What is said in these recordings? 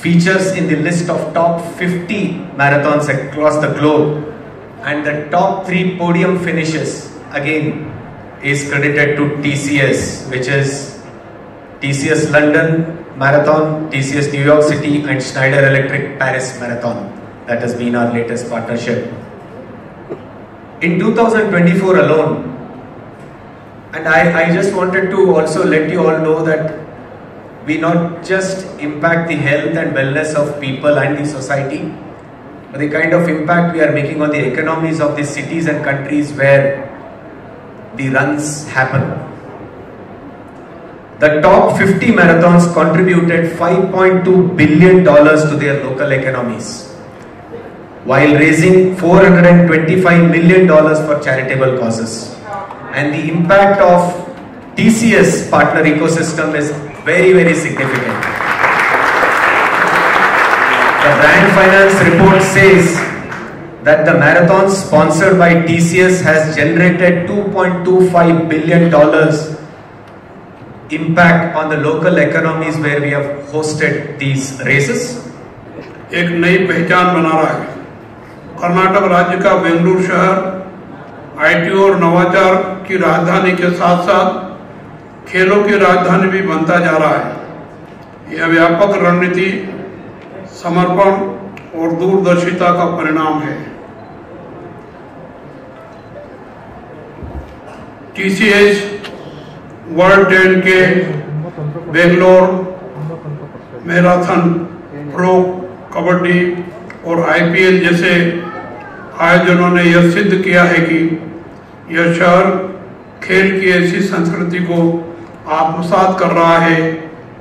features in the list of top 50 marathons across the globe, and the top 3 podium finishes again is credited to TCS, which is TCS London Marathon, TCS New York City, and Schneider Electric Paris Marathon. That has been our latest partnership. In 2024 alone, and I just wanted to also let you all know that we not just impact the health and wellness of people and the society, but the kind of impact we are making on the economies of the cities and countries where the runs happen. The top 50 marathons contributed $5.2 billion to their local economies, while raising $425 million for charitable causes. And the impact of TCS partner ecosystem is very, very significant. The Brand Finance report says that the marathon sponsored by TCS has generated $2.25 billion impact on the local economies where we have hosted these races. एक नई पहचान बना रहा है। कर्नाटक राज्य का बेंगलुरु शहर IT और नवाचार की राजधानी के साथ साथ खेलों की राजधानी भी बनता जा रहा है। यह व्यापक रणनीति, समर्पण और दूरदर्शिता का परिणाम है। टीसीएस वर्ल्ड 10 के बेंगलोर मैराथन, प्रो कबड्डी और आईपीएल जैसे आयोजनों ने यह सिद्ध किया है कि यह शहर खेल की ऐसी संस्कृति को आत्मसात कर रहा है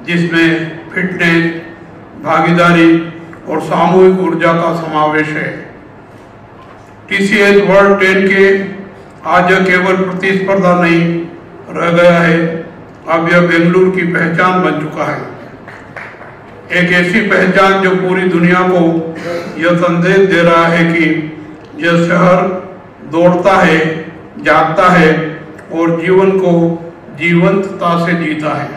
जिसमें फिटनेस, भागीदारी और सामूहिक ऊर्जा का समावेश है। टीसीएस वर्ल्ड 10 के आज यह केवल प्रतिस्पर्धा नहीं रह गया है, अब यह बेंगलुरु की पहचान बन चुका है। एक ऐसी पहचान जो पूरी दुनिया को यह संदेश दे रहा है कि यह शहर दौड़ता है, जागता है और जीवन को जीवंतता से जीता है।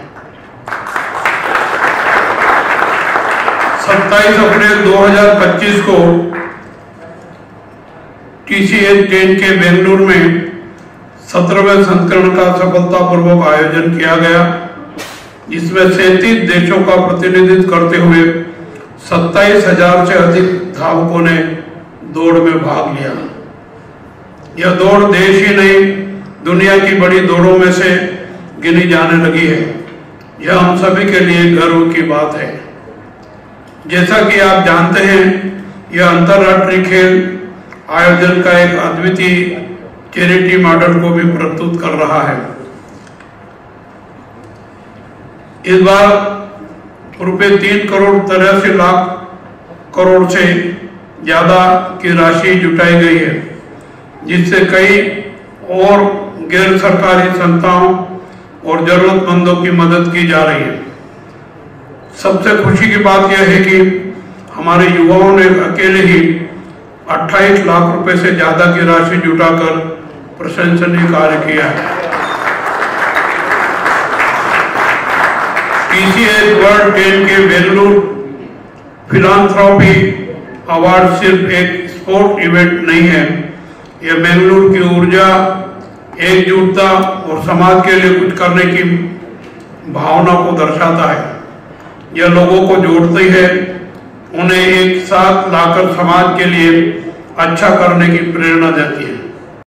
27 अप्रैल 2025 को टीसीएस 10 के बेंगलुरु में 17वें संस्करण का सफलतापूर्वक आयोजन किया गया, जिसमें 37 देशों का प्रतिनिधित्व करते हुए 27,000 से अधिक धावकों ने दौड़ में भाग लिया। यह दौड़ देश ही नहीं, दुनिया की बड़ी दौड़ों में से गिनी जाने लगी है। यह हम सभी के लिए गर्व की बात है। जैसा कि आप जानते हैं, यह अंतर्राष्ट्रीय खेल आयोजन का एक अद्वितीय चैरिटी मॉडल को भी प्रस्तुत कर रहा है। इस बार रुपये 3 करोड़ 83 लाख करोड़ से ज्यादा की राशि जुटाई गई है, जिससे कई और गैर सरकारी संस्थाओं और जरूरतमंदों की मदद की जा रही है। सबसे खुशी की बात यह है कि हमारे युवाओं ने अकेले ही 28 लाख रुपए से ज्यादा की राशि जुटाकर प्रशंसनीय कार्य किया है। टीसीएस वर्ल्ड 10 के बेंगलुरु फिलांथ्रोपी अवार्ड सिर्फ एक स्पोर्ट इवेंट नहीं है, यह बेंगलुरु की ऊर्जा, एकजुटता और समाज के लिए कुछ करने की भावना को दर्शाता है। यह लोगों को जोड़ती है, उन्हें एक साथ लाकर समाज के लिए अच्छा करने की प्रेरणा देती है।